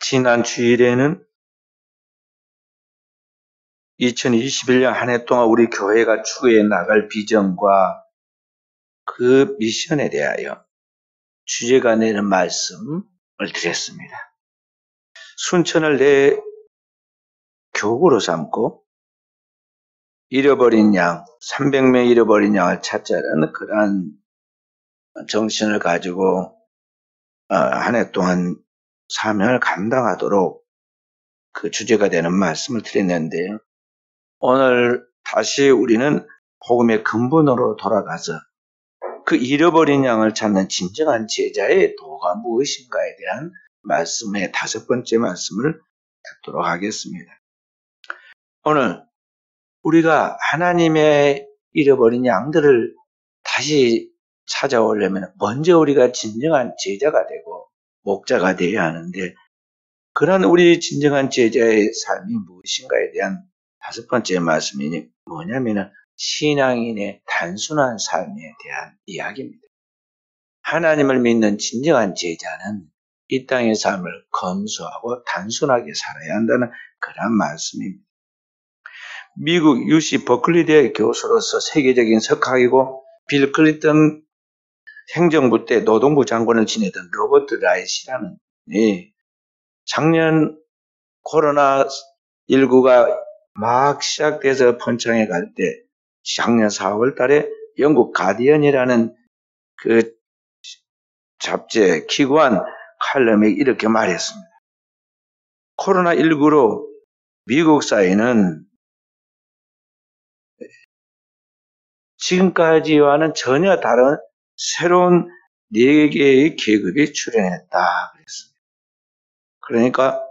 지난 주일에는 2021년 한 해 동안 우리 교회가 추구해 나갈 비전과 그 미션에 대하여 주제가 내는 말씀을 드렸습니다. 순천을 내 교구로 삼고 잃어버린 양, 300명 잃어버린 양을 찾자는 그러한 정신을 가지고 한 해 동안 사명을 감당하도록 그 주제가 되는 말씀을 드렸는데요. 오늘 다시 우리는 복음의 근본으로 돌아가서 그 잃어버린 양을 찾는 진정한 제자의 도가 무엇인가에 대한 말씀의 5번째 말씀을 듣도록 하겠습니다. 오늘 우리가 하나님의 잃어버린 양들을 다시 찾아오려면 먼저 우리가 진정한 제자가 되고 목자가 되어야 하는데, 그런 우리 진정한 제자의 삶이 무엇인가에 대한 5번째 말씀이 뭐냐면 신앙인의 단순한 삶에 대한 이야기입니다. 하나님을 믿는 진정한 제자는 이 땅의 삶을 검소하고 단순하게 살아야 한다는 그런 말씀입니다. 미국 UC 버클리 대학 교수로서 세계적인 석학이고 빌 클린턴 행정부 때 노동부 장관을 지내던 로버트 라이트라는 작년 코로나19가 막 시작돼서 번창해 갈 때 작년 4월 달에 영국 가디언이라는 그 잡지에 기고한 칼럼에 이렇게 말했습니다. 코로나19로 미국 사회는 지금까지와는 전혀 다른 새로운 4개의 계급이 출현했다 그랬습니다. 그러니까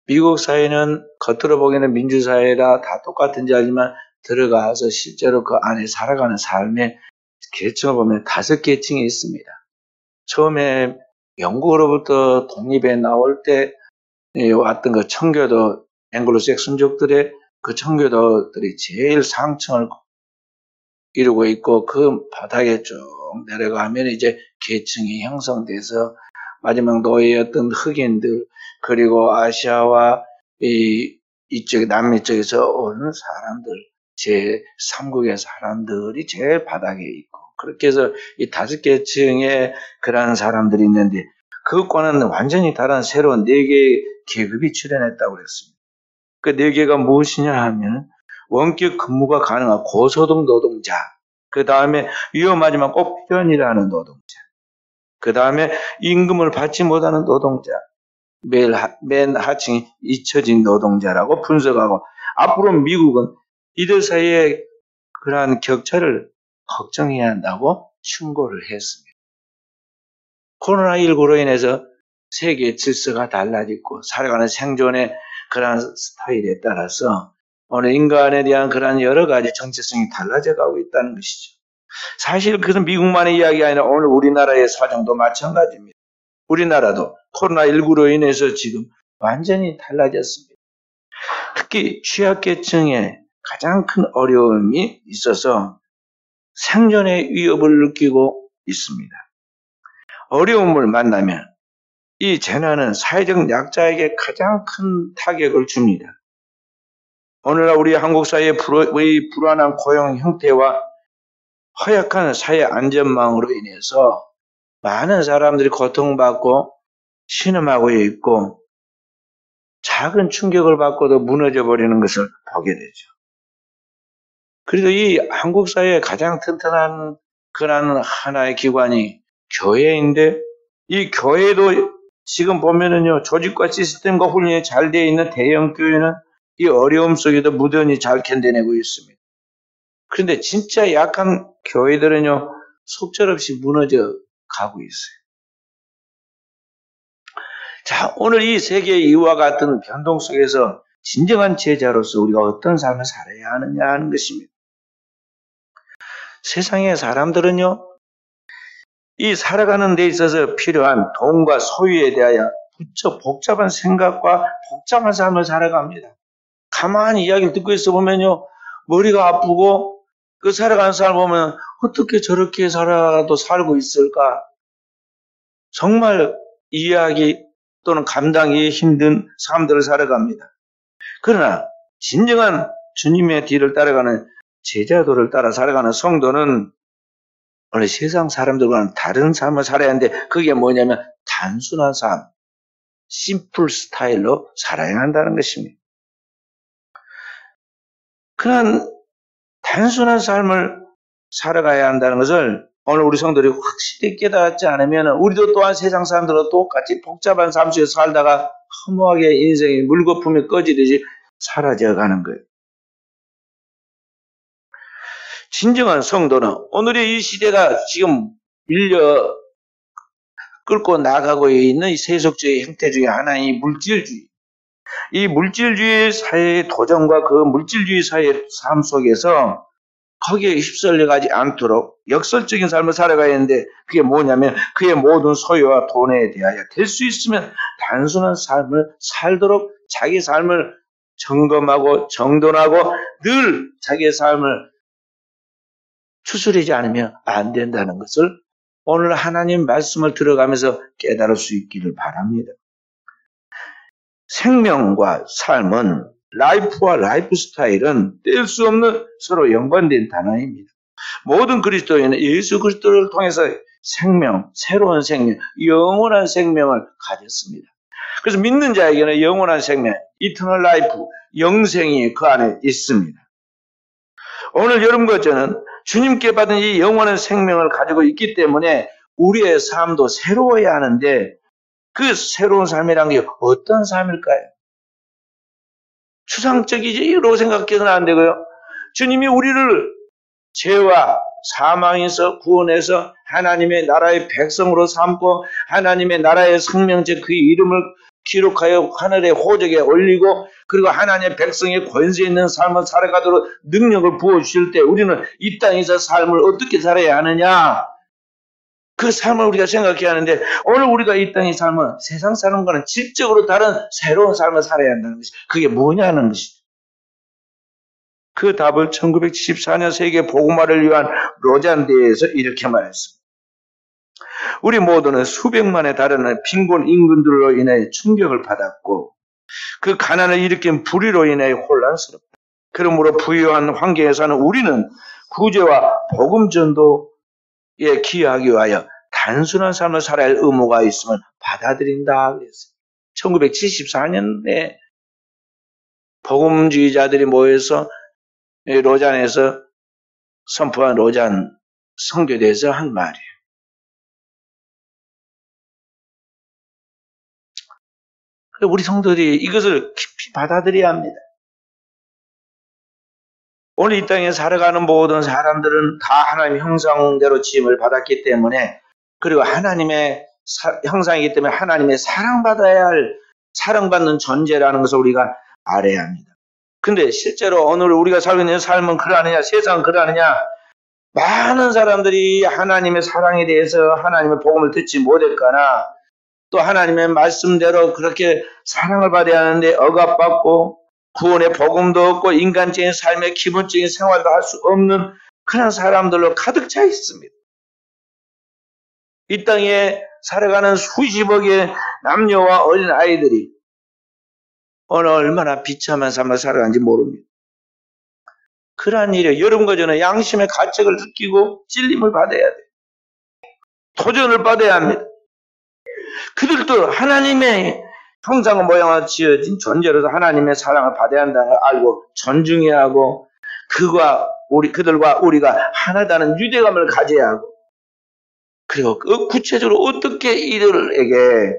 미국 사회는 겉으로 보기에는 민주사회라 다 똑같은지 알지만 들어가서 실제로 그 안에 살아가는 삶의 계층을 보면 5계층이 있습니다. 처음에 영국으로부터 독립해 나올 때 왔던 그 청교도, 앵글로색슨족들의 그 청교도들이 제일 상층을 이루고 있고, 그 바닥에 쭉 내려가면 이제 계층이 형성돼서 마지막 노예였던 흑인들, 그리고 아시아와 이쪽 남미 쪽에서 오는 사람들, 제3국의 사람들이 제일 바닥에 있고, 그렇게 해서 이 5계층의 그러한 사람들이 있는데, 그것과는 완전히 다른 새로운 4개의 계급이 출현했다고 그랬습니다. 그 4개가 무엇이냐 하면 원격 근무가 가능한 고소득 노동자, 그 다음에 위험하지만 꼭 필요한 노동자, 그 다음에 임금을 받지 못하는 노동자, 맨 하층이 잊혀진 노동자라고 분석하고, 앞으로 미국은 이들 사이에 그러한 격차를 걱정해야 한다고 충고를 했습니다. 코로나19로 인해서 세계 질서가 달라지고 살아가는 생존의 그러한 스타일에 따라서 오늘 인간에 대한 그러한 여러 가지 정체성이 달라져 가고 있다는 것이죠. 사실 그것은 미국만의 이야기가 아니라 오늘 우리나라의 사정도 마찬가지입니다. 우리나라도 코로나19로 인해서 지금 완전히 달라졌습니다. 특히 취약계층에 가장 큰 어려움이 있어서 생존의 위협을 느끼고 있습니다. 어려움을 만나면 이 재난은 사회적 약자에게 가장 큰 타격을 줍니다. 오늘날 우리 한국 사회의 불안한 고용 형태와 허약한 사회 안전망으로 인해서 많은 사람들이 고통받고 신음하고 있고, 작은 충격을 받고도 무너져 버리는 것을 보게 되죠. 그래서 이 한국 사회의 가장 튼튼한 그런 하나의 기관이 교회인데, 이 교회도 지금 보면은요, 조직과 시스템과 훈련이 잘 되어 있는 대형 교회는 이 어려움 속에도 무던히 잘 견뎌내고 있습니다. 그런데 진짜 약한 교회들은요, 속절없이 무너져 가고 있어요. 자, 오늘 이 세계의 이와 같은 변동 속에서 진정한 제자로서 우리가 어떤 삶을 살아야 하느냐 하는 것입니다. 세상의 사람들은요, 이 살아가는 데 있어서 필요한 돈과 소유에 대하여 부쩍 복잡한 생각과 복잡한 삶을 살아갑니다. 가만히 이야기를 듣고 있어 보면요, 머리가 아프고, 그 살아가는 사람 보면 어떻게 저렇게 살아도 살고 있을까? 정말 이야기 또는 감당이 힘든 삶들을 살아갑니다. 그러나 진정한 주님의 뒤를 따라가는 제자도를 따라 살아가는 성도는 원래 세상 사람들과는 다른 삶을 살아야 하는데 그게 뭐냐면 단순한 삶, 심플 스타일로 살아야 한다는 것입니다. 그런 단순한 삶을 살아가야 한다는 것을 오늘 우리 성도들이 확실히 깨닫지 않으면 우리도 또한 세상 사람들과 똑같이 복잡한 삶 속에 살다가 허무하게 인생이 물거품이 꺼지듯이 사라져가는 거예요. 진정한 성도는 오늘의 이 시대가 지금 밀려 끌고 나가고 있는 이 세속주의 형태 중에 하나인 이 물질주의. 이 물질주의 사회의 도전과 그 물질주의 사회의 삶 속에서 거기에 휩쓸려가지 않도록 역설적인 삶을 살아가야 하는데 그게 뭐냐면 그의 모든 소유와 돈에 대하여 될 수 있으면 단순한 삶을 살도록 자기 삶을 점검하고 정돈하고 늘 자기의 삶을 추스리지 않으면 안 된다는 것을 오늘 하나님 말씀을 들어가면서 깨달을 수 있기를 바랍니다. 생명과 삶은 라이프와 라이프 스타일은 뗄 수 없는 서로 연관된 단어입니다. 모든 그리스도인은 예수 그리스도를 통해서 생명, 새로운 생명, 영원한 생명을 가졌습니다. 그래서 믿는 자에게는 영원한 생명, 이터널 라이프, 영생이 그 안에 있습니다. 오늘 여러분과 저는 주님께 받은 이 영원한 생명을 가지고 있기 때문에 우리의 삶도 새로워야 하는데 그 새로운 삶이란 게 어떤 삶일까요? 추상적이지로 생각해서는 안 되고요. 주님이 우리를 죄와 사망에서 구원해서 하나님의 나라의 백성으로 삼고 하나님의 나라의 생명체 그 이름을 기록하여 하늘의 호적에 올리고 그리고 하나님의 백성의 권세 있는 삶을 살아가도록 능력을 부어주실 때 우리는 이 땅에서 삶을 어떻게 살아야 하느냐? 그 삶을 우리가 생각해야 하는데 오늘 우리가 이 땅의 삶은 세상 사람과는 질적으로 다른 새로운 삶을 살아야 한다는 것이 그게 뭐냐는 것이죠. 그 답을 1974년 세계 복음화를 위한 로잔대회에서 이렇게 말했습니다. 우리 모두는 수백만에 달하는 빈곤 인근들로 인해 충격을 받았고 그 가난을 일으킨 불의로 인해 혼란스럽다. 그러므로 부유한 환경에 사는 우리는 구제와 복음 전도에 기여하기 위하여 단순한 삶을 살아야 할 의무가 있음을 받아들인다 그랬어요. 1974년에 복음주의자들이 모여서 로잔에서 선포한 로잔 선교대에서 한 말이에요. 우리 성도들이 이것을 깊이 받아들여야 합니다. 오늘 이 땅에 살아가는 모든 사람들은 다 하나님의 형상대로 지음을 받았기 때문에 그리고 하나님의 형상이기 때문에 하나님의 사랑받아야 할 사랑받는 존재라는 것을 우리가 알아야 합니다. 근데 실제로 오늘 우리가 살고 있는 삶은 그러하느냐 세상은 그러하느냐 많은 사람들이 하나님의 사랑에 대해서 하나님의 복음을 듣지 못했거나 또 하나님의 말씀대로 그렇게 사랑을 받아야 하는데 억압받고 구원의 복음도 없고 인간적인 삶의 기본적인 생활도 할 수 없는 그런 사람들로 가득 차 있습니다. 이 땅에 살아가는 수십억의 남녀와 어린 아이들이 오늘 얼마나 비참한 삶을 살아가는지 모릅니다. 그러한 일에 여러분과 저는 양심의 가책을 느끼고 찔림을 받아야 돼요. 도전을 받아야 합니다. 그들도 하나님의 형상과 모양으로 지어진 존재로서 하나님의 사랑을 받아야 한다는 걸 알고 존중해야 하고 그들과 우리가 하나다는 유대감을 가져야 하고 그리고 구체적으로 어떻게 이들에게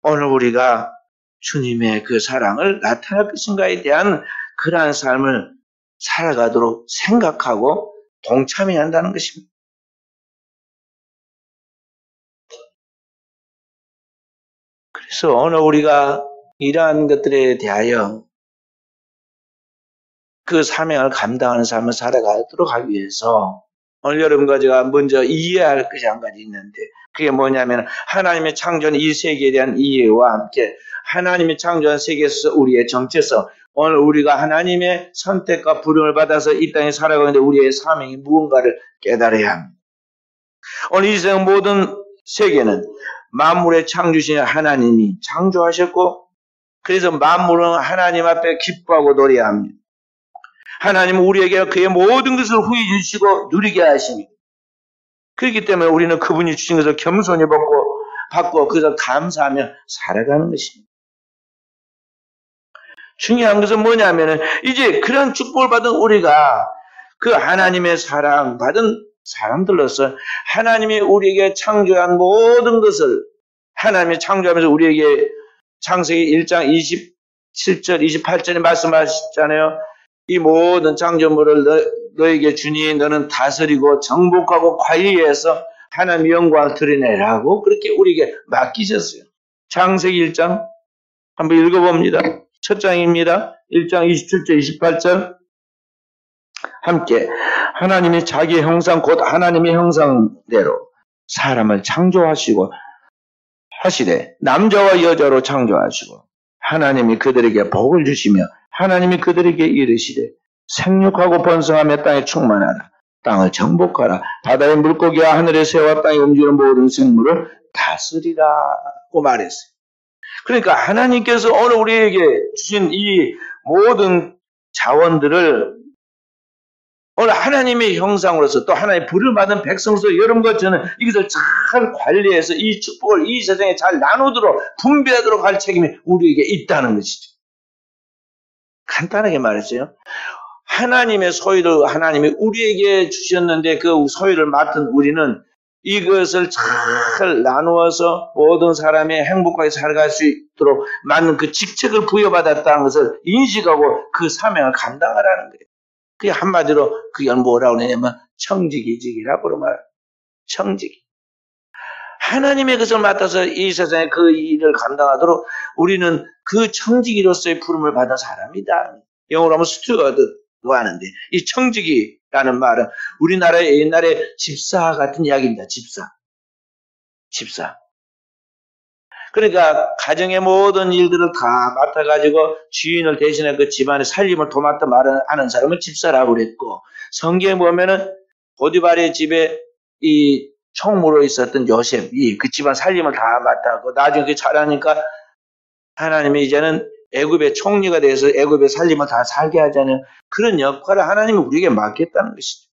오늘 우리가 주님의 그 사랑을 나타낼 것인가에 대한 그러한 삶을 살아가도록 생각하고 동참해야 한다는 것입니다. 그래서 오늘 우리가 이러한 것들에 대하여 그 사명을 감당하는 삶을 살아가도록 하기 위해서 오늘 여러분과 제가 먼저 이해해야 할 것이 한 가지 있는데 그게 뭐냐면 하나님의 창조한 이 세계에 대한 이해와 함께 하나님의 창조한 세계에서 우리의 정체성 오늘 우리가 하나님의 선택과 부름을 받아서 이 땅에 살아가는데 우리의 사명이 무언가를 깨달아야 합니다. 오늘 이 세상 모든 세계는 만물의 창조신 하나님이 창조하셨고, 그래서 만물은 하나님 앞에 기뻐하고 노래합니다. 하나님은 우리에게 그의 모든 것을 후히 주시고 누리게 하십니다. 그렇기 때문에 우리는 그분이 주신 것을 겸손히 받고 그것을 감사하며 살아가는 것입니다. 중요한 것은 뭐냐면은 이제 그런 축복을 받은 우리가 그 하나님의 사랑 받은 사람들로서 하나님이 우리에게 창조한 모든 것을 하나님이 창조하면서 우리에게 창세기 1장 27절 28절에 말씀하셨잖아요. 이 모든 창조물을 너에게 주니 너는 다스리고 정복하고 관리해서 하나님의 영광을 드러내라고 그렇게 우리에게 맡기셨어요. 창세기 1장 한번 읽어봅니다. 첫 장입니다. 1장 27절 28절 함께 하나님이 자기의 형상 곧 하나님의 형상대로 사람을 창조하시고 하시되 남자와 여자로 창조하시고 하나님이 그들에게 복을 주시며 하나님이 그들에게 이르시되 생육하고 번성하며 땅에 충만하라. 땅을 정복하라. 바다의 물고기와 하늘의 새와 땅에 움직이는 모든 생물을 다스리라고 말했어요. 그러니까 하나님께서 오늘 우리에게 주신 이 모든 자원들을 오늘 하나님의 형상으로서 또 하나님의 부를 받은 백성으로서 여러분과 저는 이것을 잘 관리해서 이 축복을 이 세상에 잘 나누도록 분배하도록 할 책임이 우리에게 있다는 것이죠. 간단하게 말했어요. 하나님의 소유를 하나님이 우리에게 주셨는데 그 소유를 맡은 우리는 이것을 잘 나누어서 모든 사람이 행복하게 살아갈 수 있도록 맞는 그 직책을 부여받았다는 것을 인식하고 그 사명을 감당하라는 거예요. 그게 한마디로 그게 뭐라고 하냐면 청지기직이라고 말해요. 청지기. 하나님의 것을 맡아서 이 세상에 그 일을 감당하도록 우리는 그 청지기로서의 부름을 받은 사람이다. 영어로 하면 스튜어드로 하는데 이 청지기라는 말은 우리나라의 옛날에 집사 같은 이야기입니다. 집사. 그러니까 가정의 모든 일들을 다 맡아가지고 주인을 대신해 그 집안의 살림을 도맡아 말하는 사람은 집사라고 그랬고 성경에 보면은 보디발의 집에 이 총무로 있었던 요셉이 그 집안 살림을 다 맡아고 나중에 그 잘하니까 하나님이 이제는 애굽의 총리가 돼서 애굽의 살림을 다 살게 하자는 그런 역할을 하나님이 우리에게 맡겼다는 것이죠.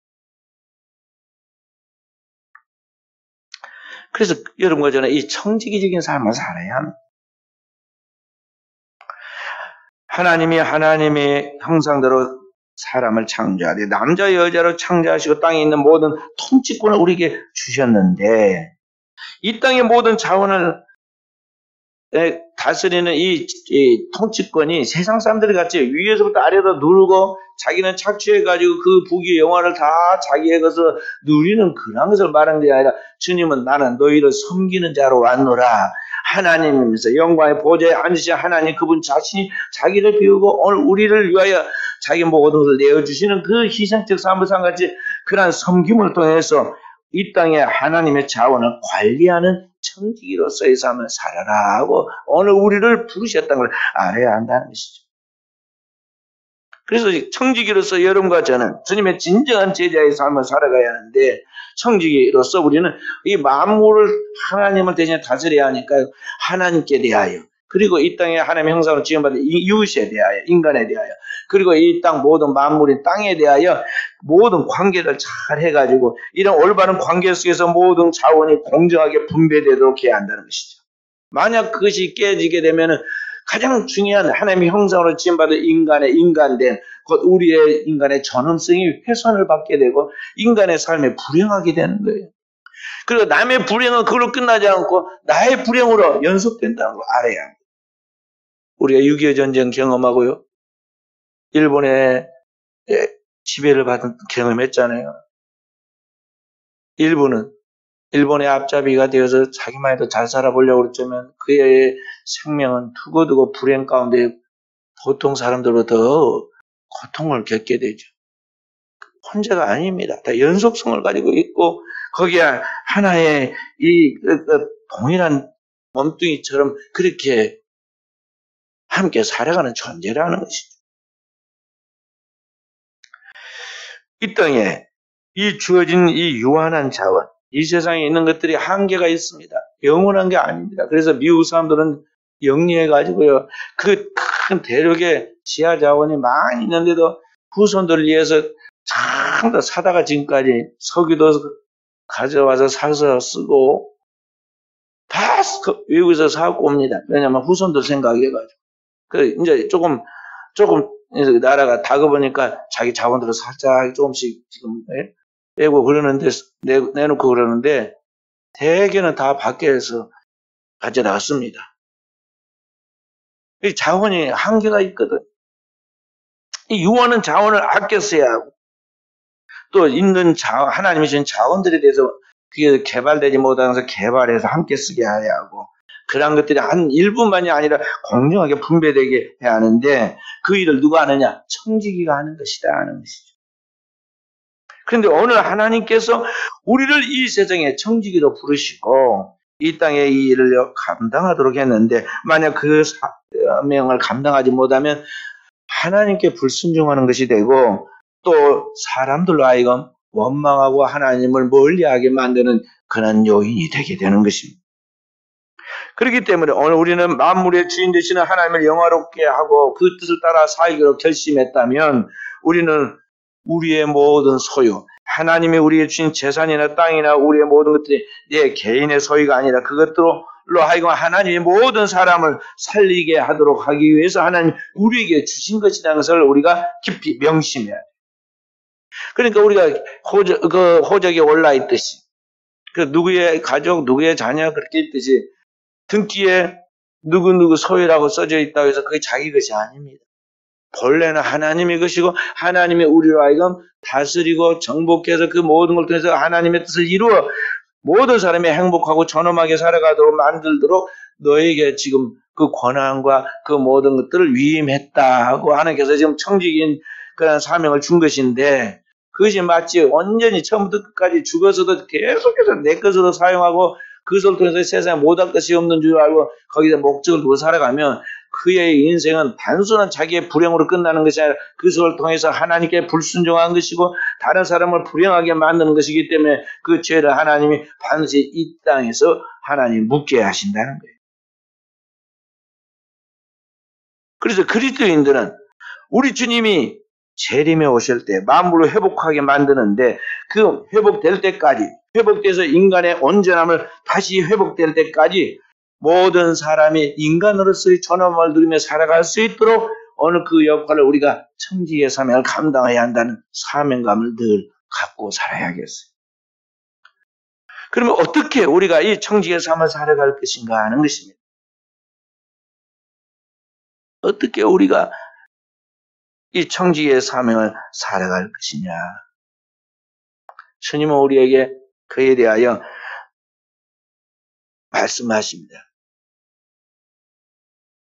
그래서 여러분과 저는 이 청지기적인 삶을 살아야 합니다. 하나님이 하나님의 형상대로 사람을 창조하되 남자 여자로 창조하시고 땅에 있는 모든 통치권을 우리에게 주셨는데 이 땅의 모든 자원을 다스리는 이 통치권이 세상 사람들이 같이 위에서부터 아래로 누르고 자기는 착취해가지고 그 부귀 영화를 다 자기의 것을 누리는 그런 것을 말하는 게 아니라 주님은 나는 너희를 섬기는 자로 왔노라. 하나님이면서 영광의 보좌에 앉으신 하나님 그분 자신이 자기를 비우고 오늘 우리를 위하여 자기 모든 것을 내어주시는 그 희생적 사무상같이 그러한 섬김을 통해서 이 땅에 하나님의 자원을 관리하는 청지기로서의 삶을 살아라 하고 오늘 우리를 부르셨다는 걸 알아야 한다는 것이죠. 그래서 청지기로서 여러분과 저는 주님의 진정한 제자의 삶을 살아가야 하는데 청지기로서 우리는 이 만물을 하나님을 대신에 다스려야 하니까요. 하나님께 대하여 그리고 이 땅에 하나님의 형상으로 지음받은 이웃에 대하여 인간에 대하여 그리고 이 땅 모든 만물인 땅에 대하여 모든 관계를 잘 해가지고 이런 올바른 관계 속에서 모든 자원이 공정하게 분배되도록 해야 한다는 것이죠. 만약 그것이 깨지게 되면은 가장 중요한 하나님의 형상으로 지음받은 인간된 곧 우리의 인간의 전음성이 훼손을 받게 되고 인간의 삶에 불행하게 되는 거예요. 그리고 남의 불행은 그걸로 끝나지 않고 나의 불행으로 연속된다는 걸 알아야 합니다. 우리가 6.25 전쟁 경험하고요. 일본의 지배를 받은 경험했잖아요. 일본의 앞잡이가 되어서 자기만 해도 잘 살아보려고 그랬지만 그의 생명은 두고두고 불행 가운데 보통 사람들보다 더 고통을 겪게 되죠. 혼자가 아닙니다. 다 연속성을 가지고 있고 거기에 하나의 이 동일한 몸뚱이처럼 그렇게 함께 살아가는 존재라는 것이죠. 이 땅에 이 주어진 이 유한한 자원, 이 세상에 있는 것들이 한계가 있습니다. 영원한 게 아닙니다. 그래서 미국 사람들은 영리해가지고요, 그 큰 대륙에 지하 자원이 많이 있는데도 후손들을 위해서 참 더 사다가 지금까지 석유도 가져와서 사서 쓰고 다 외국에서 사갖고 옵니다. 왜냐면 후손들 생각해가지고. 이제 조금 나라가 다가보니까 자기 자본들을 살짝 조금씩 지금 빼고 그러는데, 내놓고 그러는데, 대개는 다 밖에서 가져나왔습니다. 이 자원이 한계가 있거든. 이 유언은 자원을 아껴 써야 하고, 또 있는 하나님이 주신 자원들에 대해서 그게 개발되지 못하면서 개발해서 함께 쓰게 해야 하고, 그런 것들이 한 일부만이 아니라 공정하게 분배되게 해야 하는데, 그 일을 누가 하느냐? 청지기가 하는 것이다 하는 것이죠. 그런데 오늘 하나님께서 우리를 이 세상에 청지기로 부르시고 이 땅의 이 일을 감당하도록 했는데, 만약 그 사명을 감당하지 못하면 하나님께 불순종하는 것이 되고, 또 사람들로 하여금 원망하고 하나님을 멀리하게 만드는 그런 요인이 되게 되는 것입니다. 그렇기 때문에 오늘 우리는 만물의 주인 되시는 하나님을 영화롭게 하고 그 뜻을 따라 살기로 결심했다면, 우리는 우리의 모든 소유, 하나님이 우리에게 주신 재산이나 땅이나 우리의 모든 것들이 내 개인의 소유가 아니라 그것들로 하여금 하나님이 모든 사람을 살리게 하도록 하기 위해서 하나님 우리에게 주신 것이라는 것을 우리가 깊이 명심해야 돼요. 그러니까 우리가 호적에 올라있듯이, 누구의 가족, 누구의 자녀 그렇게 있듯이 등기에 누구누구 소유라고 써져 있다고 해서 그게 자기 것이 아닙니다. 본래는 하나님의 것이고, 하나님의 우리로 하여금 다스리고 정복해서 그 모든 걸 통해서 하나님의 뜻을 이루어 모든 사람이 행복하고 존엄하게 살아가도록 만들도록 너에게 지금 그 권한과 그 모든 것들을 위임했다고 하나님께서 지금 청지기인 그런 사명을 준 것인데, 그것이 마치 온전히 처음부터 끝까지 죽어서도 계속해서 내 것으로 사용하고 그것을 통해서 세상에 못할 것이 없는 줄 알고 거기다 목적을 두고 살아가면 그의 인생은 단순한 자기의 불행으로 끝나는 것이 아니라 그것을 통해서 하나님께 불순종한 것이고 다른 사람을 불행하게 만드는 것이기 때문에 그 죄를 하나님이 반드시 이 땅에서 하나님 묻게 하신다는 거예요. 그래서 그리스도인들은 우리 주님이 재림에 오실 때 만물을 회복하게 만드는데, 그 회복될 때까지, 회복돼서 인간의 온전함을 다시 회복될 때까지 모든 사람이 인간으로서의 존엄을 누리며 살아갈 수 있도록 오늘 그 역할을 우리가 청지기의 사명을 감당해야 한다는 사명감을 늘 갖고 살아야겠어요. 그러면 어떻게 우리가 이 청지기의 삶을 살아갈 것인가 하는 것입니다. 어떻게 우리가 이 청지기의 사명을 살아갈 것이냐. 주님은 우리에게 그에 대하여 말씀하십니다.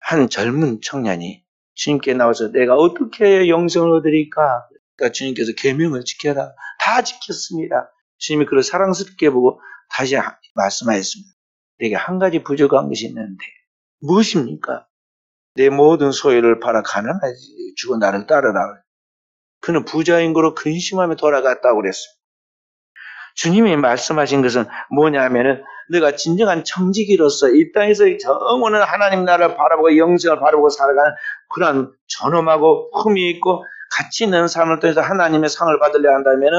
한 젊은 청년이 주님께 나와서 내가 어떻게 영생을 얻으리까? 그러니까 주님께서 계명을 지켜라. 다 지켰습니다. 주님이 그를 사랑스럽게 보고 다시 말씀하셨습니다. 내게 한 가지 부족한 것이 있는데 무엇입니까? 내 모든 소유를 팔아 가난하게 주고 나를 따르라. 그는 부자인 거로 근심하며 돌아갔다고 그랬습니다. 주님이 말씀하신 것은 뭐냐면은 너가 진정한 청지기로서 이 땅에서 영원한 하나님 나라를 바라보고 영생을 바라보고 살아가는 그런 존엄하고 품위 있고 가치 있는 삶을 통해서 하나님의 상을 받으려 한다면은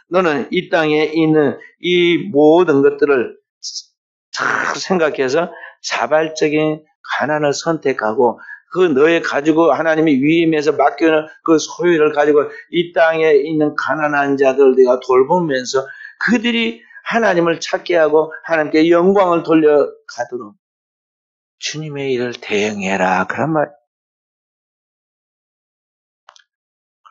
너는 이 땅에 있는 이 모든 것들을 잘 생각해서 자발적인 가난을 선택하고 그 너의 가지고 하나님이 위임해서 맡겨놓은 그 소유를 가지고 이 땅에 있는 가난한 자들 네가 돌보면서 그들이 하나님을 찾게 하고 하나님께 영광을 돌려가도록 주님의 일을 대행해라. 그런 말.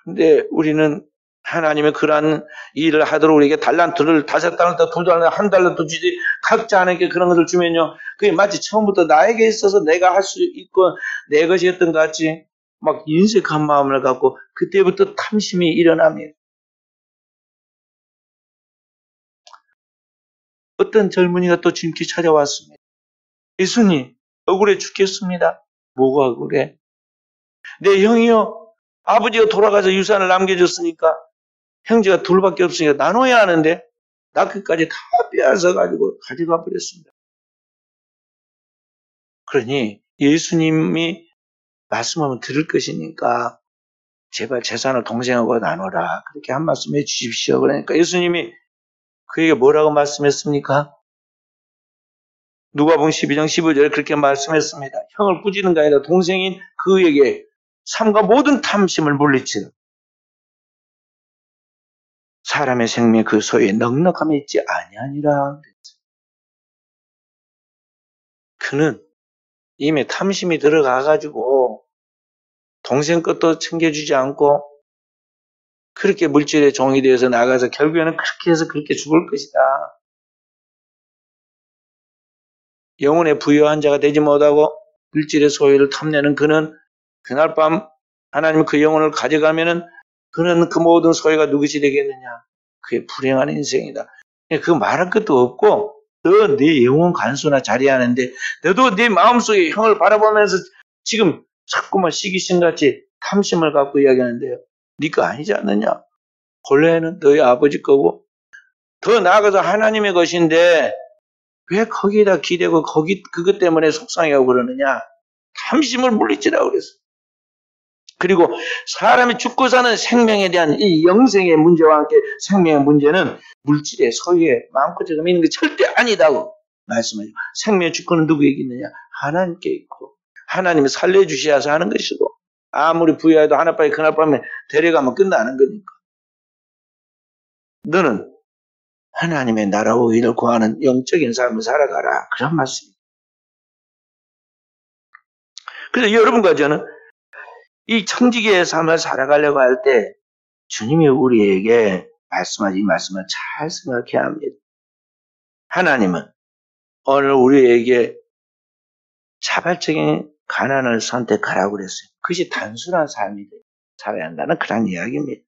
근데 우리는 하나님의 그러한 일을 하도록 우리에게 달란트를 5달란트, 2달란트, 1달란트 주지 각자 하나님께 그런 것을 주면요. 그게 마치 처음부터 나에게 있어서 내가 할 수 있고 내 것이었던 것 같이 막 인색한 마음을 갖고 그때부터 탐심이 일어납니다. 어떤 젊은이가 또 주님께 찾아왔습니다. 예수님, 억울해 죽겠습니다. 뭐가 억울해? 내 형이요. 아버지가 돌아가서 유산을 남겨줬으니까 형제가 둘밖에 없으니까 나눠야 하는데 나 끝까지 다 빼앗아가지고 가져가 버렸습니다. 그러니 예수님이 말씀하면 들을 것이니까 제발 재산을 동생하고 나눠라. 그렇게 한 말씀 해 주십시오. 그러니까 예수님이 그에게 뭐라고 말씀했습니까? 누가복음 12장 15절에 그렇게 말씀했습니다. 형을 꾸짖는 게 아니라 동생인 그에게 삶과 모든 탐심을 물리치는 사람의 생명 그 소유에 넉넉함이 있지 아니하니라. 그는 이미 탐심이 들어가가지고 동생 것도 챙겨주지 않고 그렇게 물질의 종이 되어서 나가서 결국에는 그렇게 해서 그렇게 죽을 것이다. 영혼의 부유한 자가 되지 못하고 물질의 소유를 탐내는 그는 그날 밤 하나님 그 영혼을 가져가면은 그는 그 모든 소유가 누구시 되겠느냐? 그의 불행한 인생이다. 그 말할 것도 없고 너 네 영혼 간수나 자리하는데 너도 네 마음속에 형을 바라보면서 지금 자꾸만 시기심같이 탐심을 갖고 이야기하는데요. 네 거 아니지 않느냐? 본래는 너희 아버지 거고 더 나아가서 하나님의 것인데 왜 거기에다 기대고 그것 때문에 속상해하고 그러느냐? 탐심을 물리치라고 그랬어. 그리고 사람이 죽고 사는 생명에 대한 이 영생의 문제와 함께 생명의 문제는 물질의 소유에 마음껏 지금 있는 게 절대 아니다고 말씀하죠. 생명의 주권은 누구에게 있느냐? 하나님께 있고 하나님이 살려주셔서 하는 것이고 아무리 부여해도 하나밤에 그날밤에 데려가면 끝나는 거니까. 너는 하나님의 나라와 의를 구하는 영적인 삶을 살아가라. 그런 말씀입니다. 그래서 여러분과 저는 이 청지기의 삶을 살아가려고 할 때 주님이 우리에게 말씀하신 이 말씀을 잘 생각해야 합니다. 하나님은 오늘 우리에게 자발적인 가난을 선택하라고 그랬어요. 그것이 단순한 삶이 살아야 한다는 그런 이야기입니다.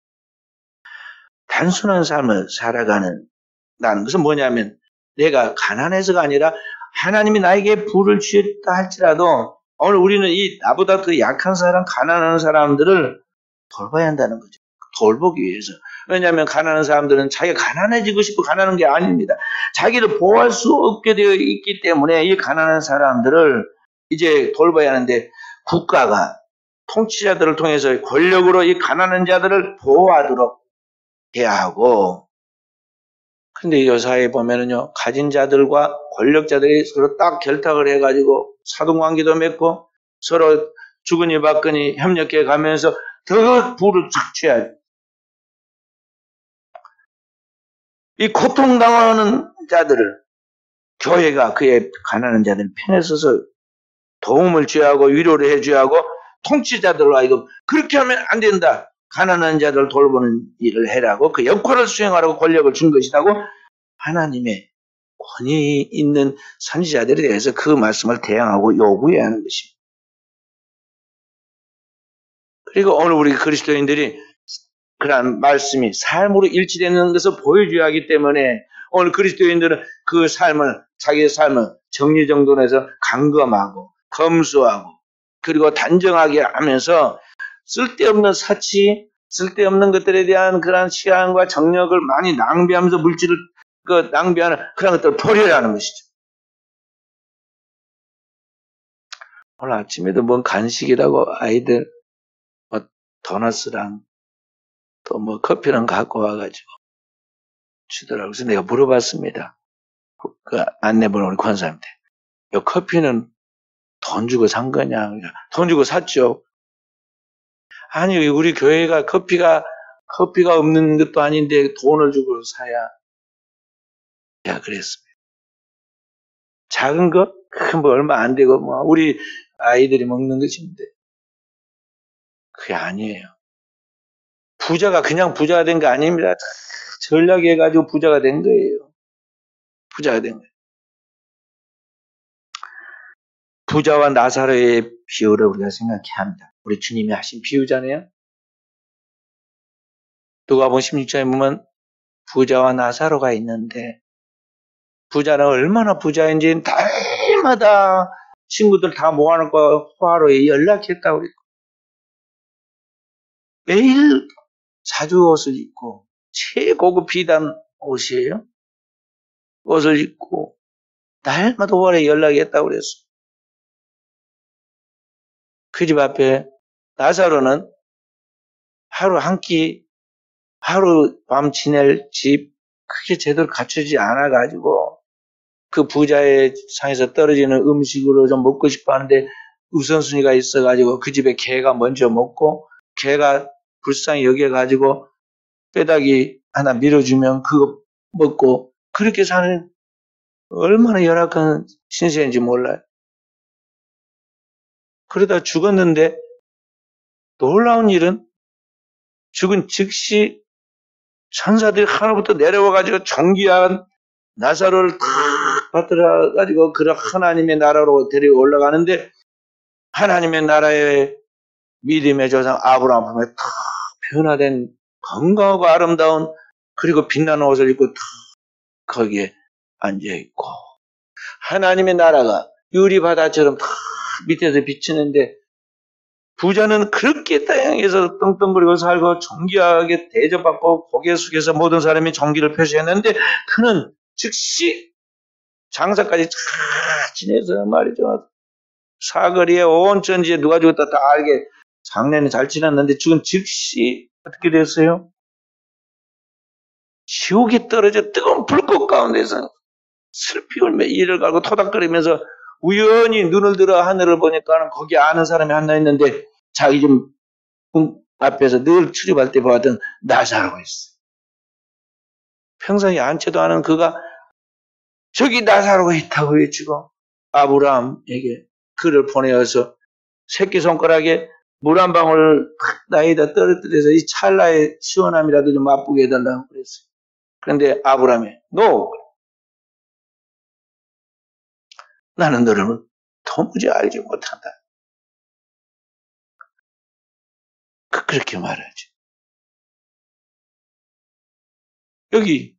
단순한 삶을 살아가는 것은 뭐냐면 내가 가난해서가 아니라 하나님이 나에게 부를 주셨다 할지라도 오늘 우리는 이 나보다 더 약한 사람, 가난한 사람들을 돌봐야 한다는 거죠. 돌보기 위해서. 왜냐하면 가난한 사람들은 자기가 가난해지고 싶어 가난한 게 아닙니다. 자기를 보호할 수 없게 되어 있기 때문에 이 가난한 사람들을 이제 돌봐야 하는데 국가가 통치자들을 통해서 권력으로 이 가난한 자들을 보호하도록 해야 하고 근데 이 여사에 보면은요, 가진 자들과 권력자들이 서로 딱 결탁을 해가지고 사돈관계도 맺고 서로 주거니 받거니 협력해 가면서 더 부를 착취해야죠. 이 고통당하는 자들을 교회가 그의 가난한 자들 편에 서서 도움을 줘야 하고 위로를 해줘야 하고 통치자들로 하여금 그렇게 하면 안 된다. 가난한 자들을 돌보는 일을 해라고 그 역할을 수행하라고 권력을 준 것이라고 하나님의 권위 있는 선지자들에 대해서 그 말씀을 대항하고 요구해야 하는 것입니다. 그리고 오늘 우리 그리스도인들이 그러한 말씀이 삶으로 일치되는 것을 보여줘야 하기 때문에 오늘 그리스도인들은 그 삶을 자기의 삶을 정리정돈해서 강검하고 검수하고 그리고 단정하게 하면서 쓸데없는 사치, 쓸데없는 것들에 대한 그러한 시간과 정력을 많이 낭비하면서 물질을 낭비하는 그런 것들을 버려라는 것이죠. 오늘 아침에도 뭔 간식이라고 아이들 뭐 도넛이랑 또 뭐 커피랑 갖고 와가지고 주더라고요. 그래서 내가 물어봤습니다. 그 안내번호 우리 권사님한테. 이 커피는 돈 주고 산 거냐? 돈 주고 샀죠. 아니 우리 교회가 커피가 없는 것도 아닌데 돈을 주고 사야. 야 그랬습니다. 작은 거? 큰 거 얼마 안 되고 뭐 우리 아이들이 먹는 것인데 그게 아니에요. 부자가 그냥 부자가 된 거 아닙니다. 전략해가지고 부자가 된 거예요. 부자가 된 거예요. 부자와 나사로의 비유를 우리가 생각해야 합니다. 우리 주님이 하신 비유잖아요. 누가복음 16장에 보면 부자와 나사로가 있는데 부자는 얼마나 부자인지 달마다 친구들 다 모아놓고 화로에 연락했다고 그랬고 매일 자주 옷을 입고 최고급 비단 옷이에요. 옷을 입고 날마다 화로에 연락했다고 그랬어. 그 집 앞에 나사로는 하루 한 끼, 하루 밤 지낼 집, 그게 제대로 갖추지 않아가지고, 그 부자의 상에서 떨어지는 음식으로 좀 먹고 싶어 하는데, 우선순위가 있어가지고, 그 집에 개가 먼저 먹고, 개가 불쌍히 여겨가지고, 뼈다귀 하나 밀어주면 그거 먹고, 그렇게 사는, 얼마나 열악한 신세인지 몰라요. 그러다 죽었는데, 놀라운 일은, 죽은 즉시 천사들이 하늘부터 내려와가지고 존귀한 나사로를 탁 받들어가지고 그 하나님의 나라로 데리고 올라가는데 하나님의 나라의 믿음의 조상 아브라함 품에 탁 변화된 건강하고 아름다운 그리고 빛나는 옷을 입고 탁 거기에 앉아있고 하나님의 나라가 유리바다처럼 탁 밑에서 비치는데 부자는 그렇게 땅에서 떵떵거리고 살고 존귀하게 대접받고 고개 숙여서 모든 사람이 존귀를 표시했는데 그는 즉시 장사까지 잘 지내서 말이죠. 사거리에 온 전지에 누가 죽었다 다 알게 장례는 잘 지났는데 죽은 즉시 어떻게 됐어요? 지옥에 떨어져 뜨거운 불꽃 가운데서 슬피 울며 이를 갈고 토닥거리면서 우연히 눈을 들어 하늘을 보니까 거기 아는 사람이 하나 있는데 자기 집 앞에서 늘 출입할 때 보았던 나사로가 있어요. 평소에 안채도 않은 그가 저기 나사로가 있다고 외치고 아브라함에게 그를 보내어서 새끼손가락에 물 한 방울 나에다 떨어뜨려서 이 찰나의 시원함이라도 좀 맛보게 해달라고 그랬어요. 그런데 아브라함이 너 나는 너를 도무지 알지 못한다. 그렇게 말하지. 여기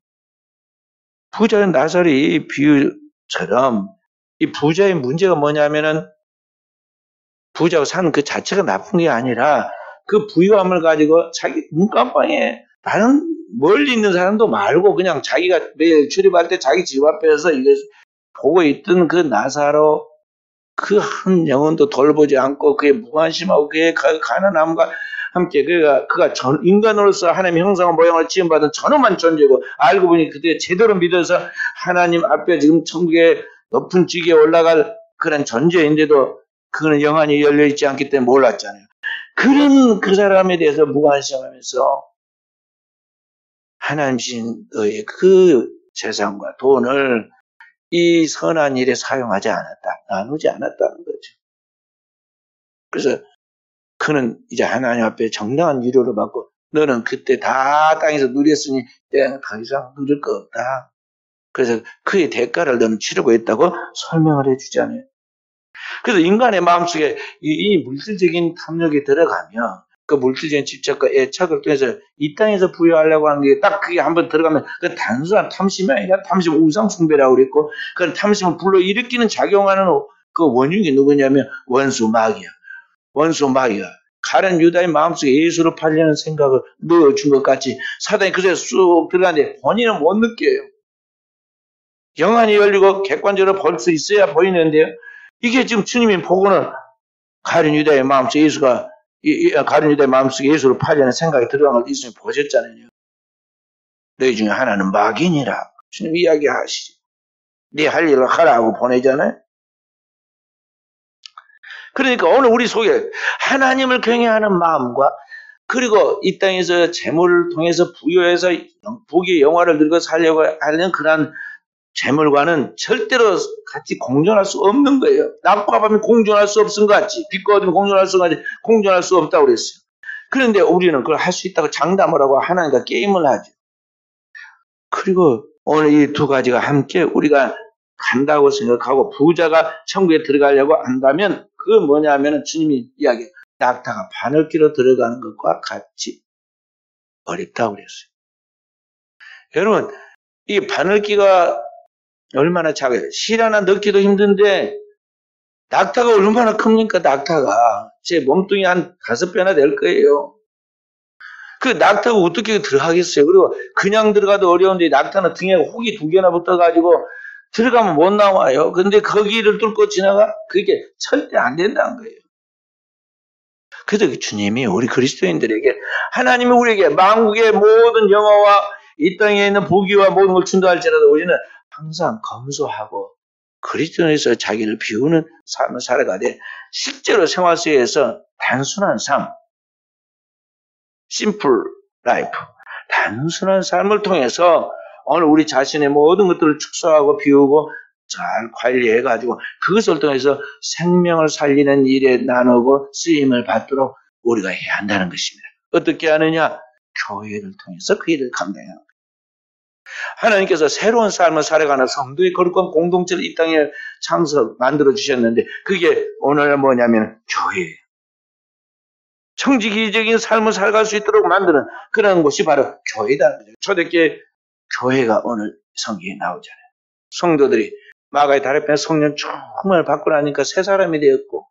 부자의 나사리 비유처럼 이 부자의 문제가 뭐냐면은 부자가 사는 그 자체가 나쁜 게 아니라 그 부유함을 가지고 자기 눈깜방에 다른 멀리 있는 사람도 말고 그냥 자기가 매일 출입할 때 자기 집 앞에서 이거 보고 있던 그 나사로 그 한 영혼도 돌보지 않고 그의 무관심하고 그의 가난함과 함께 그가 인간으로서 하나님의 형상과 모양을 지음받은 전엄한 존재고 알고 보니 그때 제대로 믿어서 하나님 앞에 지금 천국의 높은 직에 올라갈 그런 존재인데도 그거는 영안이 열려있지 않기 때문에 몰랐잖아요. 그런 그 사람에 대해서 무관심하면서 하나님신 너의 그 재산과 돈을 이 선한 일에 사용하지 않았다. 나누지 않았다는 거죠. 그래서 그는 이제 하나님 앞에 정당한 위로를 받고 너는 그때 다 땅에서 누렸으니 내가 더 이상 누릴 거 없다. 그래서 그의 대가를 너는 치르고 있다고 설명을 해주잖아요. 그래서 인간의 마음속에 이 물질적인 탐욕이 들어가면 그 물질적인 집착과 애착을 통해서 이 땅에서 부여하려고 하는 게 딱 그게 한번 들어가면 그 단순한 탐심이 아니라 탐심 우상 숭배라고 그랬고 그 탐심을 불러일으키는 작용하는 그 원흉이 누구냐면 원수 마귀야. 원수 마귀야. 가련 유다의 마음속에 예수를 팔려는 생각을 넣어준 것 같이 사단이 그새 쑥 들어가는데 본인은 못 느껴요. 영안이 열리고 객관적으로 볼 수 있어야 보이는데요. 이게 지금 주님이 보고는 가련 유다의 마음속에 예수가 가련 유다의 마음속에 예수를 팔려는 생각이 들어간 걸 예수님이 보셨잖아요. 너희 중에 하나는 마귀니라. 주님 이야기하시지. 네 할 일을 하라고 보내잖아요. 그러니까 오늘 우리 속에 하나님을 경외하는 마음과 그리고 이 땅에서 재물을 통해서 부여해서 부귀의 영화를 누리고 살려고 하는 그런 재물과는 절대로 같이 공존할 수 없는 거예요. 낮과 밤이 공존할 수 없은 것 같이 빛과 어둠이 공존할 수 없다고 그랬어요. 그런데 우리는 그걸 할 수 있다고 장담을 하고 하나님과 게임을 하죠. 그리고 오늘 이 두 가지가 함께 우리가 간다고 생각하고 부자가 천국에 들어가려고 한다면 그건 뭐냐면 주님이 이야기해요. 낙타가 바늘기로 들어가는 것과 같이 어렵다고 그랬어요. 여러분 이 바늘기가 얼마나 작아요. 실 하나 넣기도 힘든데 낙타가 얼마나 큽니까? 낙타가 제 몸뚱이 한 5배나 될 거예요. 그 낙타가 어떻게 들어가겠어요? 그리고 그냥 들어가도 어려운데 낙타는 등에 혹이 2개나 붙어가지고 들어가면 못 나와요. 근데 거기를 뚫고 지나가? 그게 절대 안 된다는 거예요. 그래서 주님이 우리 그리스도인들에게 하나님이 우리에게 만국의 모든 영화와 이 땅에 있는 보기와 모든 걸 준다 할지라도 우리는 항상 검소하고 그리스도인에서 자기를 비우는 삶을 살아가되 실제로 생활 속에서 단순한 삶, 심플 라이프, 단순한 삶을 통해서 오늘 우리 자신의 모든 것들을 축소하고 비우고 잘 관리해가지고 그것을 통해서 생명을 살리는 일에 나누고 쓰임을 받도록 우리가 해야 한다는 것입니다. 어떻게 하느냐? 교회를 통해서 그 일을 감당해야 합니다. 하나님께서 새로운 삶을 살아가는 성도의 거룩한 공동체를 이 땅에 만들어 주셨는데 그게 오늘 뭐냐면 교회예요. 청지기적인 삶을 살아갈 수 있도록 만드는 그런 곳이 바로 교회다. 초대교회 교회가 오늘 성경에 나오잖아요. 성도들이 마가의 다리편에 성령 충만을 받고 나니까 새 사람이 되었고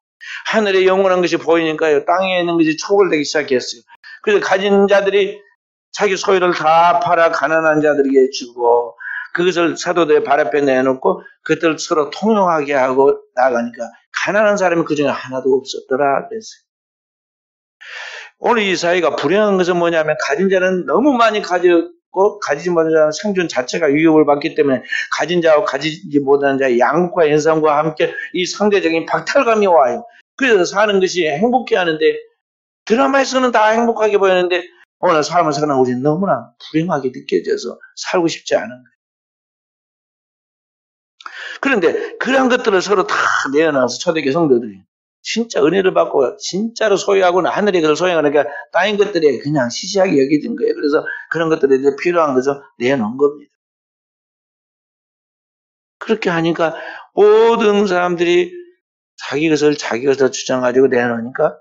하늘의 영원한 것이 보이니까요. 땅에 있는 것이 초월되기 시작했어요. 그래서 가진 자들이 자기 소유를 다 팔아 가난한 자들에게 주고 그것을 사도들의 발 앞에 내놓고 그것을 서로 통용하게 하고 나가니까 가난한 사람이 그중에 하나도 없었더라 그랬어요. 오늘 이 사회가 불행한 것은 뭐냐면 가진 자는 너무 많이 가졌고 가지지 못한 자는 생존 자체가 위협을 받기 때문에 가진 자와 가지지 못한 자의 양극화 현상과 함께 이 상대적인 박탈감이 와요. 그래서 사는 것이 행복해 하는데 드라마에서는 다 행복하게 보이는데 오늘 삶을 사는 우리는 너무나 불행하게 느껴져서 살고 싶지 않은 거예요. 그런데 그런 것들을 서로 다 내어놔서 초대교회 성도들이 진짜 은혜를 받고 진짜로 소유하고는 하늘의 것을 소유하니까 땅인 것들이 그냥 시시하게 여겨진 거예요. 그래서 그런 것들이 이제 필요한 것을 내놓은 겁니다. 그렇게 하니까 모든 사람들이 자기 것을 주장가지고 내놓으니까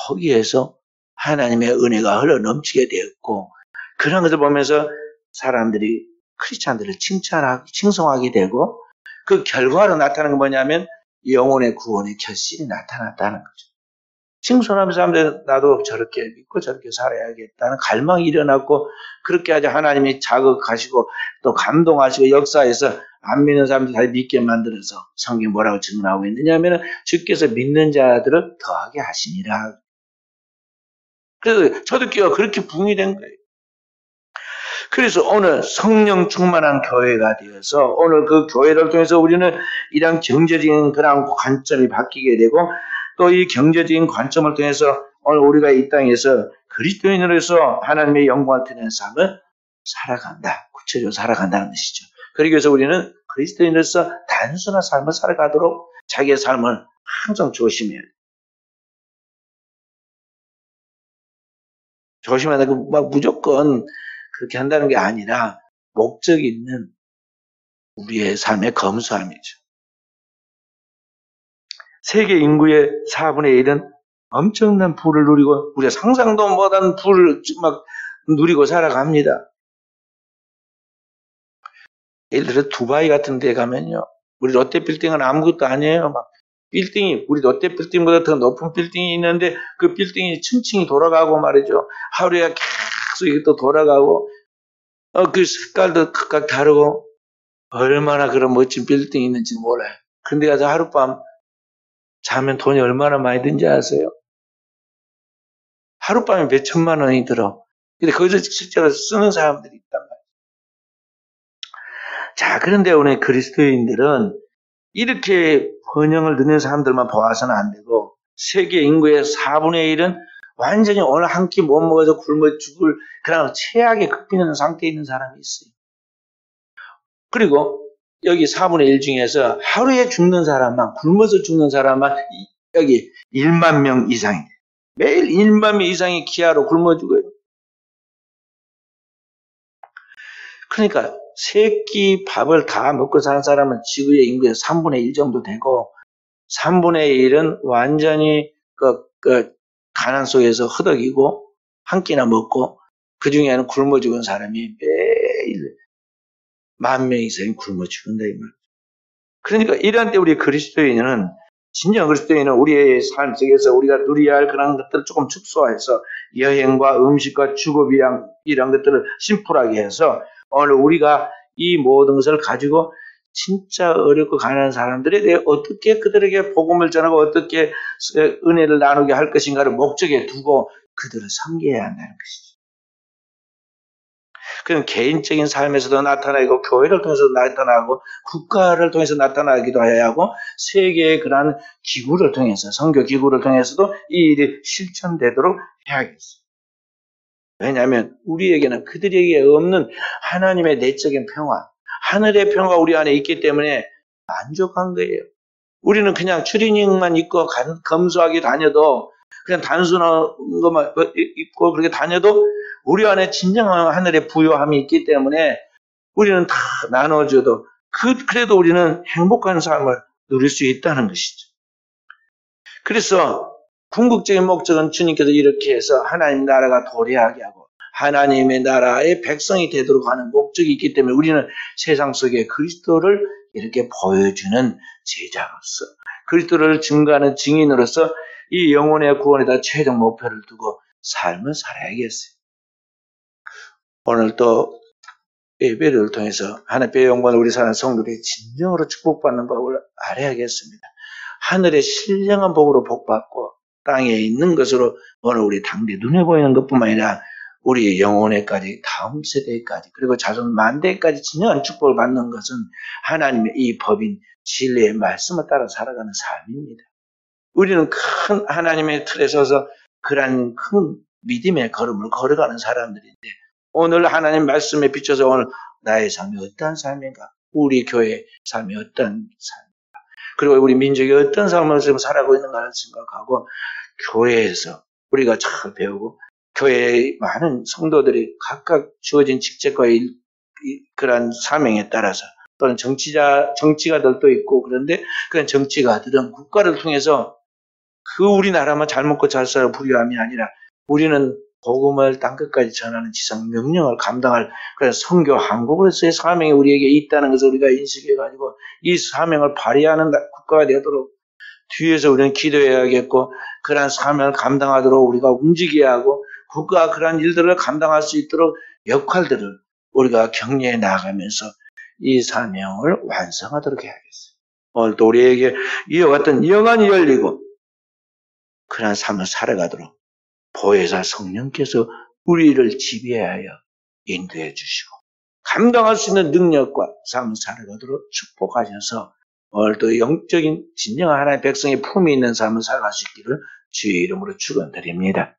거기에서 하나님의 은혜가 흘러 넘치게 되었고 그런 것을 보면서 사람들이 크리스찬들을 칭송하게 되고 그 결과로 나타나는 건 뭐냐면 영혼의 구원의 결실이 나타났다는 거죠. 칭송하면서 사람들 나도 저렇게 믿고 저렇게 살아야겠다는 갈망이 일어났고 그렇게 하자 하나님이 자극하시고 또 감동하시고 역사에서 안 믿는 사람들 다 믿게 만들어서 성경이 뭐라고 증언하고 있느냐 하면 주께서 믿는 자들을 더하게 하시니라. 그래서 초대교회가 그렇게 부흥이 된 거예요. 그래서 오늘 성령 충만한 교회가 되어서 오늘 그 교회를 통해서 우리는 이런 경제적인 그런 관점이 바뀌게 되고 또 이 경제적인 관점을 통해서 오늘 우리가 이 땅에서 그리스도인으로서 하나님의 영광을 드리는 삶을 살아간다. 구체적으로 살아간다는 것이죠. 그러기 위해서 우리는 그리스도인으로서 단순한 삶을 살아가도록 자기의 삶을 항상 조심해야 돼요. 조심하다 막 무조건 그렇게 한다는 게 아니라 목적이 있는 우리의 삶의 검소함이죠. 세계 인구의 4분의 1은 엄청난 부를 누리고 우리가 상상도 못한 부를 막 누리고 살아갑니다. 예를 들어 두바이 같은 데 가면요. 우리 롯데빌딩은 아무것도 아니에요. 막 빌딩이 우리 롯데빌딩보다 더 높은 빌딩이 있는데 그 빌딩이 층층이 돌아가고 말이죠. 하루에 계속 이게 또 돌아가고 그 색깔도 각각 다르고 얼마나 그런 멋진 빌딩이 있는지 몰라요. 근데 가서 하룻밤 자면 돈이 얼마나 많이 든지 아세요? 하룻밤에 몇 천만 원이 들어. 근데 거기서 실제로 쓰는 사람들이 있단 말이에요. 자, 그런데 오늘 그리스도인들은 이렇게 번영을 누리는 사람들만 보아서는 안 되고 세계 인구의 4분의 1은 완전히 오늘 한 끼 못 먹어서 굶어 죽을 그런 최악의 극빈한 상태에 있는 사람이 있어요. 그리고 여기 4분의 1 중에서 하루에 죽는 사람만, 굶어서 죽는 사람만 여기 1만 명 이상이 돼요. 매일 1만 명 이상이 기아로 굶어 죽어요. 그러니까 세 끼 밥을 다 먹고 사는 사람은 지구의 인구의 3분의 1 정도 되고 3분의 1은 완전히 가난 속에서 허덕이고 한 끼나 먹고 그 중에는 굶어 죽은 사람이 매일 10,000명 이상이 굶어 죽는다 이 말. 그러니까 이런 때 우리 그리스도인은 진정 그리스도인은 우리의 삶 속에서 우리가 누려야 할 그런 것들을 조금 축소해서 여행과 음식과 주거 비양 이런 것들을 심플하게 해서 오늘 우리가 이 모든 것을 가지고 진짜 어렵고 가난한 사람들에 대해 어떻게 그들에게 복음을 전하고 어떻게 은혜를 나누게 할 것인가를 목적에 두고 그들을 섬겨야 한다는 것이죠. 그건 개인적인 삶에서도 나타나고 교회를 통해서도 나타나고 국가를 통해서 나타나기도 해야 하고 세계의 그러한 기구를 통해서 선교 기구를 통해서도 이 일이 실천되도록 해야겠어요. 왜냐하면 우리에게는 그들에게 없는 하나님의 내적인 평화, 하늘의 평화가 우리 안에 있기 때문에 만족한 거예요. 우리는 그냥 추리닝만 입고 검소하게 다녀도 그냥 단순한 것만 입고 그렇게 다녀도 우리 안에 진정한 하늘의 부요함이 있기 때문에 우리는 다 나눠줘도 그래도 우리는 행복한 삶을 누릴 수 있다는 것이죠. 그래서 궁극적인 목적은 주님께서 이렇게 해서 하나님 나라가 도래하게 하고 하나님의 나라의 백성이 되도록 하는 목적이 있기 때문에 우리는 세상 속에 그리스도를 이렇게 보여주는 제자로서 그리스도를 증거하는 증인으로서 이 영혼의 구원에다 최종 목표를 두고 삶을 살아야겠어요. 오늘 또 예배를 통해서 하나님의 영광을 우리 사는 성도들이 진정으로 축복받는 법을 알아야겠습니다. 하늘의 신령한 복으로 복받고 땅에 있는 것으로 오늘 우리 당대 눈에 보이는 것뿐만 아니라 우리 영혼에까지 다음 세대까지 그리고 자손 만대까지 진정한 축복을 받는 것은 하나님의 이 법인 진리의 말씀을 따라 살아가는 삶입니다. 우리는 큰 하나님의 틀에 서서 그러한 큰 믿음의 걸음을 걸어가는 사람들인데 오늘 하나님 말씀에 비춰서 오늘 나의 삶이 어떠한 삶인가? 우리 교회의 삶이 어떠한 삶인가? 그리고 우리 민족이 어떤 삶을 지금 살아가고 있는가를 생각하고 교회에서 우리가 잘 배우고 교회의 많은 성도들이 각각 주어진 직책과 그러한 사명에 따라서 또는 정치가들도 있고 그런데 그런 정치가들은 국가를 통해서 그 우리나라만 잘 먹고 잘 살아 부유함이 아니라 우리는 복음을 땅끝까지 전하는 지상 명령을 감당할 그런 선교 한국으로서의 사명이 우리에게 있다는 것을 우리가 인식해가지고 이 사명을 발휘하는 국가가 되도록 뒤에서 우리는 기도해야겠고 그러한 사명을 감당하도록 우리가 움직여야 하고 국가가 그러한 일들을 감당할 수 있도록 역할들을 우리가 격려해 나가면서 이 사명을 완성하도록 해야겠어요. 오늘도 우리에게 이와 같은 영안이 열리고 그러한 삶을 살아가도록 보혜사 성령께서 우리를 지배하여 인도해 주시고 감당할 수 있는 능력과 삶을 살아가도록 축복하셔서 오늘도 영적인 진정한 하나님의 백성의 품이 있는 삶을 살아갈 수 있기를 주의 이름으로 축원드립니다.